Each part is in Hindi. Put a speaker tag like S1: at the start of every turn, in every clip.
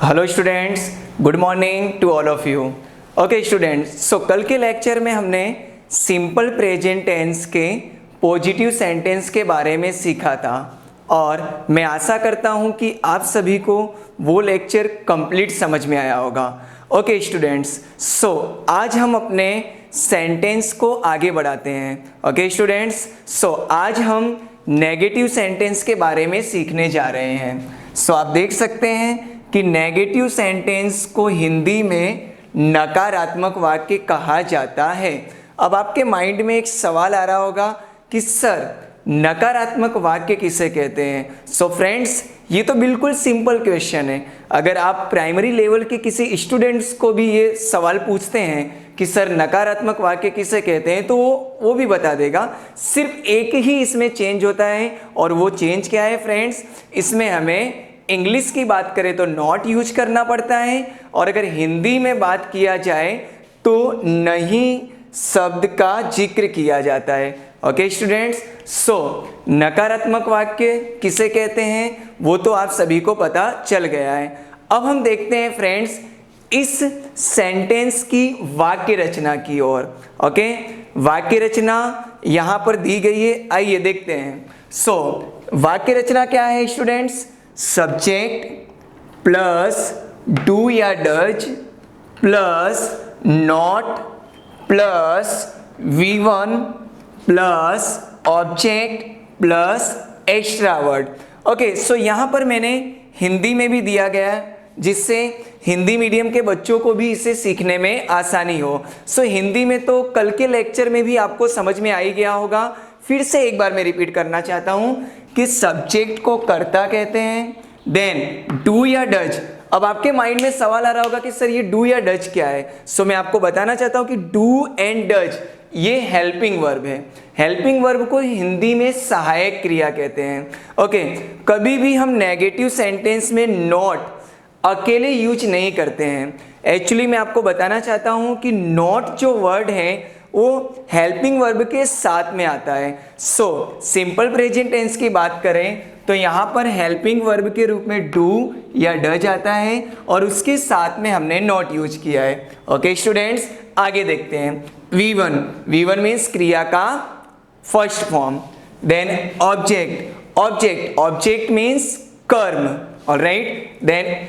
S1: Hello students, good morning to all of you. Okay students, so कल के लेक्चर में हमने सिंपल प्रेजेंट टेंस के पॉजिटिव सेंटेंस के बारे में सीखा था और मैं आशा करता हूं कि आप सभी को वो लेक्चर कंप्लीट समझ में आया होगा। ओके स्टूडेंट्स, सो आज हम अपने सेंटेंस को आगे बढ़ाते हैं। ओके स्टूडेंट्स, सो आज हम नेगेटिव सेंटेंस के बारे में सीखने जा रहे हैं। सो आप देख सकते हैं कि नेगेटिव सेंटेंस को हिंदी में नकारात्मक वाक्य कहा जाता है। अब आपके माइंड में एक सवाल आ रहा होगा कि सर नकारात्मक वाक्य किसे कहते हैं। सो फ्रेंड्स, ये तो बिल्कुल सिंपल क्वेश्चन है। अगर आप प्राइमरी लेवल के किसी स्टूडेंट्स को भी ये सवाल पूछते हैं कि सर नकारात्मक वाक्य किसे कहते हैं, तो वो भी बता देगा। सिर्फ एक ही इसमें चेंज होता है और वो चेंज क्या है फ्रेंड्स, इसमें हमें इंग्लिश की बात करें तो नॉट यूज करना पड़ता है और अगर हिंदी में बात किया जाए तो नहीं शब्द का जिक्र किया जाता है। ओके स्टूडेंट्स, सो नकारात्मक वाक्य किसे कहते हैं वो तो आप सभी को पता चल गया है। अब हम देखते हैं फ्रेंड्स इस सेंटेंस की वाक्य रचना की ओर। ओके, वाक्य रचना यहाँ पर दी गई है, आइए देखते हैं। सो वाक्य रचना क्या है स्टूडेंट्स, सब्जेक्ट प्लस डू या does plus not plus V1 plus object plus extra word. Okay, so यहाँ पर मैंने हिंदी में भी दिया गया है जिससे हिंदी मीडियम के बच्चों को भी इसे सीखने में आसानी हो। सो हिंदी में तो कल के लेक्चर में भी आपको समझ में आ ही गया होगा। फिर से एक बार मैं रिपीट करना चाहता हूं कि सब्जेक्ट को कर्ता कहते हैं, देन डू या डज। अब आपके माइंड में सवाल आ रहा होगा कि सर ये डू या डज क्या है। सो मैं आपको बताना चाहता हूं कि डू एंड डज ये हेल्पिंग वर्ब है। हेल्पिंग वर्ब को हिंदी में सहायक क्रिया कहते हैं। ओके, कभी भी हम नेगेटिव सेंटेंस में नॉट अकेले यूज नहीं करते हैं। एक्चुअली मैं आपको बताना चाहता हूं कि नॉट जो वर्ड है वो हेल्पिंग वर्ब के साथ में आता है। सो सिंपल प्रेजेंट टेंस की बात करें तो यहाँ पर हेल्पिंग वर्ब के रूप में डू या डज आता है और उसके साथ में हमने नॉट यूज किया है। ओके स्टूडेंट्स, आगे देखते हैं। V1 मीन्स क्रिया का first form, then object means कर्म, alright. Then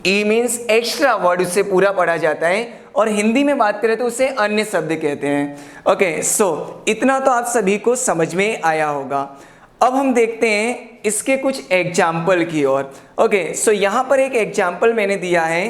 S1: E means extra word, उससे पूरा पढ़ा जाता है और हिंदी में बात करें तो उसे अन्य शब्द कहते हैं। ओके, सो इतना तो आप सभी को समझ में आया होगा। अब हम देखते हैं इसके कुछ एग्जाम्पल की ओर। ओके, सो यहाँ पर एक एग्जाम्पल मैंने दिया है।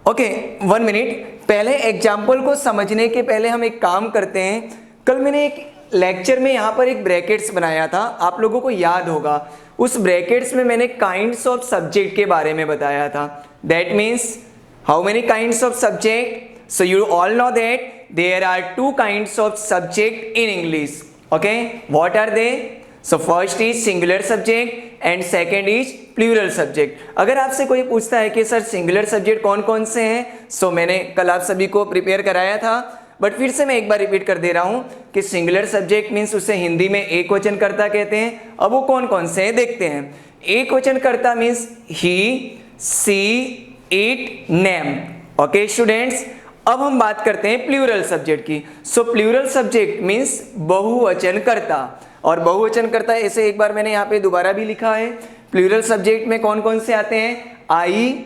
S1: ओके, 1 मिनट, पहले एग्जाम्पल को समझने के पहले हम एक काम करते हैं। कल मैंने एक लेक्चर में यहाँ पर एक ब्रैकेट्स बनाया था, आप लोगों को याद होगा। उस ब्रैकेट्स में मैंने काइंड्स ऑफ सब्जेक्ट के बारे में बताया था। That means how many kinds of subject? So you all know that there are 2 kinds of subject in English. Okay, what are they? So first is singular subject and second is plural subject. अगर आपसे कोई पूछता है कि सर सिंगुलर सब्जेक्ट कौन कौन से हैं, सो मैंने कल आप सभी को प्रिपेयर कराया था, बट फिर से मैं एक बार रिपीट कर दे रहा हूँ कि सिंगुलर सब्जेक्ट मीन्स उसे हिंदी में एक वचन कर्ता कहते हैं। अब वो कौन कौन से हैं देखते हैं। एक वचन कर्ता means he, she, it, name. Okay students, अब हम बात करते हैं प्लूरल सब्जेक्ट की। सो प्लूरल सब्जेक्ट मीन्स बहुवचन कर्ता, और बहुवचन कर्ता ऐसे एक बार मैंने यहाँ पे दोबारा भी लिखा है। प्लूरल सब्जेक्ट में कौन कौन से आते हैं, I,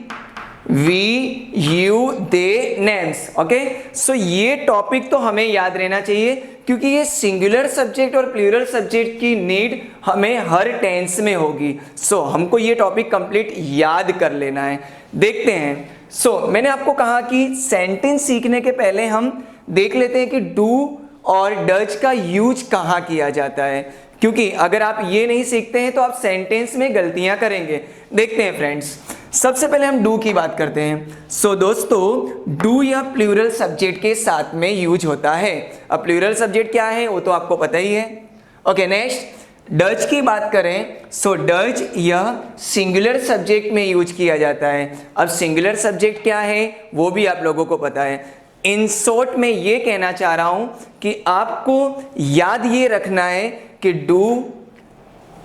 S1: we, you, they, names. Okay, so ये टॉपिक तो हमें याद रहना चाहिए क्योंकि ये सिंगुलर सब्जेक्ट और प्लूरल सब्जेक्ट की नीड हमें हर टेंस में होगी। सो हमको ये टॉपिक कंप्लीट याद कर लेना है। देखते हैं। सो मैंने आपको कहा कि सेंटेंस सीखने के पहले हम देख लेते हैं कि डू और डज का यूज कहाँ किया जाता है, क्योंकि अगर आप ये नहीं सीखते हैं तो आप सेंटेंस में गलतियां करेंगे। देखते हैं फ्रेंड्स, सबसे पहले हम डू की बात करते हैं। सो दोस्तों, डू या प्लूरल सब्जेक्ट के साथ में यूज होता है। अब प्लूरल सब्जेक्ट क्या है वो तो आपको पता ही है। ओके, नेक्स्ट डज की बात करें। सो डज यह सिंगुलर सब्जेक्ट में यूज किया जाता है। अब सिंगुलर सब्जेक्ट क्या है वो भी आप लोगों को पता है। इन शॉर्ट में ये कहना चाह रहा हूं कि आपको याद ये रखना है कि डू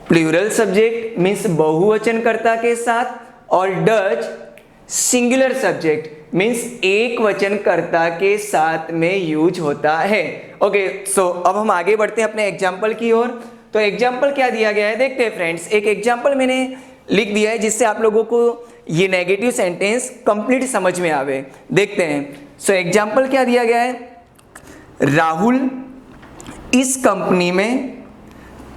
S1: प्लूरल सब्जेक्ट मीन्स बहुवचन कर्ता के साथ और डज सिंगुलर सब्जेक्ट मीन्स एक वचन कर्ता के साथ में यूज होता है। ओके, सो अब हम आगे बढ़ते हैं अपने एग्जाम्पल की ओर। तो एग्जाम्पल क्या दिया गया है देखते हैं फ्रेंड्स। एक एग्जाम्पल मैंने लिख दिया है जिससे आप लोगों को ये नेगेटिव सेंटेंस कंप्लीट समझ में आवे। देखते हैं। सो एग्जाम्पल क्या दिया गया है, राहुल इस कंपनी में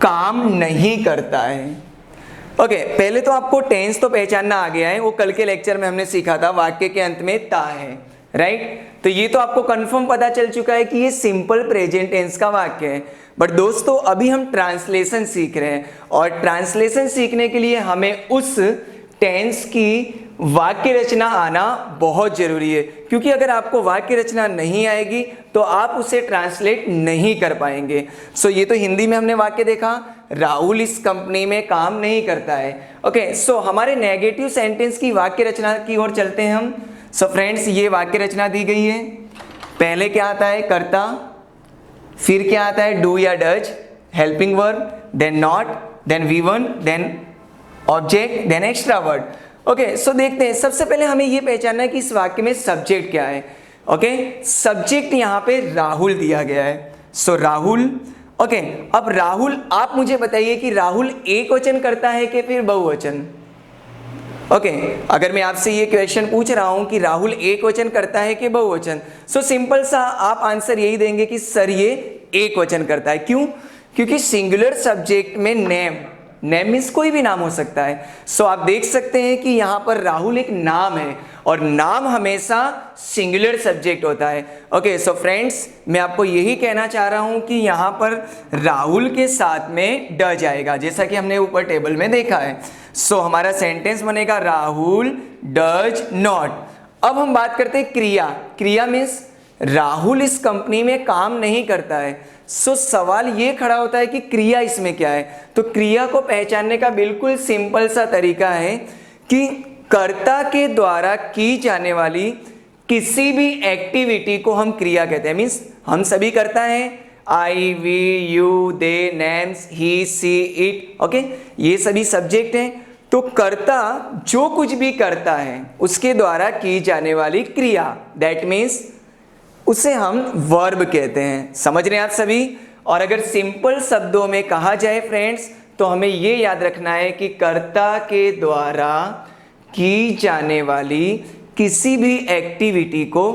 S1: काम नहीं करता है। ओके, पहले तो आपको टेंस तो पहचानना आ गया है, वो कल के लेक्चर में हमने सीखा था, वाक्य के अंत में ता है, राइट। तो ये तो आपको कंफर्म पता चल चुका है कि ये सिंपल प्रेजेंट टेंस का वाक्य है। बट दोस्तों अभी हम ट्रांसलेशन सीख रहे हैं, और ट्रांसलेशन सीखने के लिए हमें उस टेंस की वाक्य रचना आना बहुत जरूरी है, क्योंकि अगर आपको वाक्य रचना नहीं आएगी तो आप उसे ट्रांसलेट नहीं कर पाएंगे। सो ये तो हिंदी में हमने वाक्य देखा, राहुल इस कंपनी में काम नहीं करता है। ओके, सो हमारे नेगेटिव सेंटेंस की वाक्य रचना की ओर चलते हैं हम। सो फ्रेंड्स, ये वाक्य रचना दी गई है। पहले क्या आता है, कर्ता, फिर क्या आता है, डू या does, helping verb, then not, then V1, then object, then extra word. Okay, so देखते हैं। सबसे पहले हमें यह पहचानना है कि इस वाक्य में सब्जेक्ट क्या है। ओके, सब्जेक्ट यहां पे राहुल दिया गया है। सो राहुल। ओके, अब राहुल, आप मुझे बताइए कि राहुल एक वचन करता है कि फिर बहुवचन। ओके, अगर मैं आपसे ये क्वेश्चन पूछ रहा हूं कि राहुल एक वचन करता है कि बहुवचन, सो सिंपल सा आप आंसर यही देंगे कि सर ये एक वचन करता है। क्यों? क्योंकि सिंगुलर सब्जेक्ट में नेम, नेम मीन्स कोई भी नाम हो सकता है। सो आप देख सकते हैं कि यहां पर राहुल एक नाम है, और नाम हमेशा सिंगुलर सब्जेक्ट होता है। ओके, सो फ्रेंड्स, मैं आपको यही कहना चाह रहा हूं कि यहां पर राहुल के साथ में डज आएगा, जैसा कि हमने ऊपर टेबल में देखा है। सो हमारा सेंटेंस बनेगा राहुल डज नॉट। अब हम बात करते हैं क्रिया। क्रिया मीन्स राहुल इस कंपनी में काम नहीं करता है। सो सवाल ये खड़ा होता है कि क्रिया इसमें क्या है। तो क्रिया को पहचानने का बिल्कुल सिंपल सा तरीका है कि कर्ता के द्वारा की जाने वाली किसी भी एक्टिविटी को हम क्रिया कहते हैं। मीन्स हम सभी करता है, I, we, you, they, names, he, she, it. Okay, ये सभी सब्जेक्ट हैं। तो कर्ता जो कुछ भी करता है उसके द्वारा की जाने वाली क्रिया, दैट मीन्स उसे हम वर्ब कहते हैं। समझ रहे हैं आप सभी? और अगर सिंपल शब्दों में कहा जाए फ्रेंड्स, तो हमें ये याद रखना है कि कर्ता के द्वारा की जाने वाली किसी भी एक्टिविटी को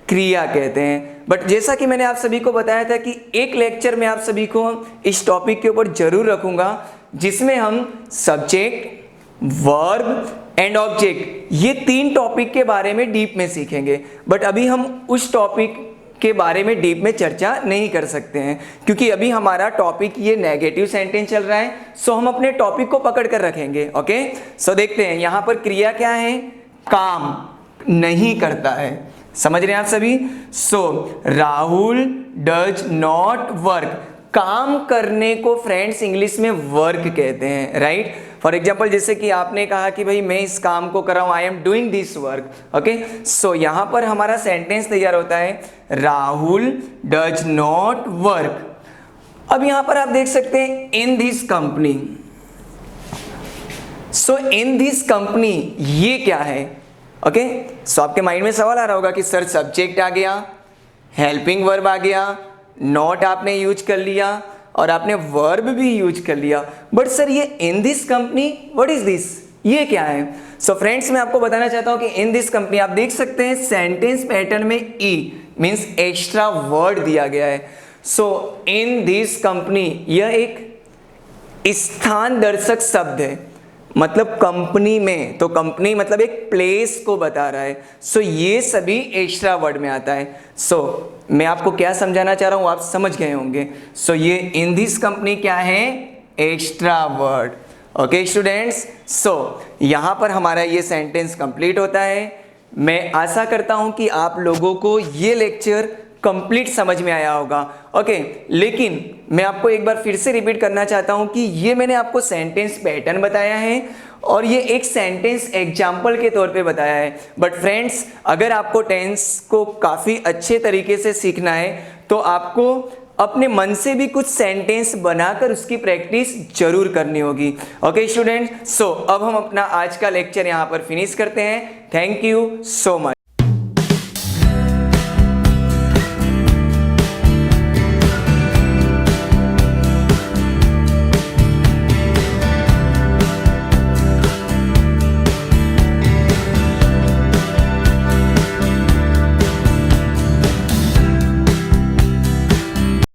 S1: क्रिया कहते हैं। बट जैसा कि मैंने आप सभी को बताया था कि एक लेक्चर में आप सभी को इस टॉपिक के ऊपर जरूर रखूंगा, जिसमें हम सब्जेक्ट, वर्ब एंड ऑब्जेक्ट, ये तीन टॉपिक के बारे में डीप में सीखेंगे। बट अभी हम उस टॉपिक के बारे में डीप में चर्चा नहीं कर सकते हैं, क्योंकि अभी हमारा टॉपिक ये नेगेटिव सेंटेंस चल रहा है। सो हम अपने टॉपिक को पकड़ कर रखेंगे। ओके, सो देखते हैं यहां पर क्रिया क्या है, काम नहीं करता है। समझ रहे हैं आप सभी? सो राहुल डज नॉट वर्क। काम करने को फ्रेंड्स इंग्लिश में वर्क कहते हैं, राइट। फॉर एग्जाम्पल, जैसे कि आपने कहा कि भाई मैं इस काम को कर रहा हूं, I am doing this work. Okay, so यहां पर हमारा सेंटेंस तैयार होता है, राहुल डज नॉट वर्क। अब यहां पर आप देख सकते हैं in this company. So in this company ये क्या है? ओके, सो आपके माइंड में सवाल आ रहा होगा कि सर सब्जेक्ट आ गया, हेल्पिंग वर्ब आ गया, नॉट आपने यूज कर लिया, और आपने वर्ब भी यूज कर लिया, बट सर ये in this company, what is this, ये क्या है? सो फ्रेंड्स, मैं आपको बताना चाहता हूं कि इन दिस कंपनी आप देख सकते हैं सेंटेंस पैटर्न में ई मीन्स एक्स्ट्रा वर्ड दिया गया है। सो इन दिस कंपनी यह एक स्थान दर्शक शब्द है, मतलब कंपनी में, तो कंपनी मतलब एक प्लेस को बता रहा है। सो ये सभी एक्स्ट्रा वर्ड में आता है। सो मैं आपको क्या समझाना चाह रहा हूं आप समझ गए होंगे। सो ये इन दिस कंपनी क्या है, एक्स्ट्रा वर्ड। ओके स्टूडेंट्स, सो यहां पर हमारा ये सेंटेंस कंप्लीट होता है। मैं आशा करता हूं कि आप लोगों को ये लेक्चर कंप्लीट समझ में आया होगा। ओके, लेकिन मैं आपको एक बार फिर से रिपीट करना चाहता हूं कि ये मैंने आपको सेंटेंस पैटर्न बताया है और ये एक सेंटेंस एग्जाम्पल के तौर पे बताया है। बट फ्रेंड्स, अगर आपको टेंस को काफ़ी अच्छे तरीके से सीखना है तो आपको अपने मन से भी कुछ सेंटेंस बनाकर उसकी प्रैक्टिस जरूर करनी होगी। ओके स्टूडेंट, सो अब हम अपना आज का लेक्चर यहाँ पर फिनिश करते हैं। Thank you so much.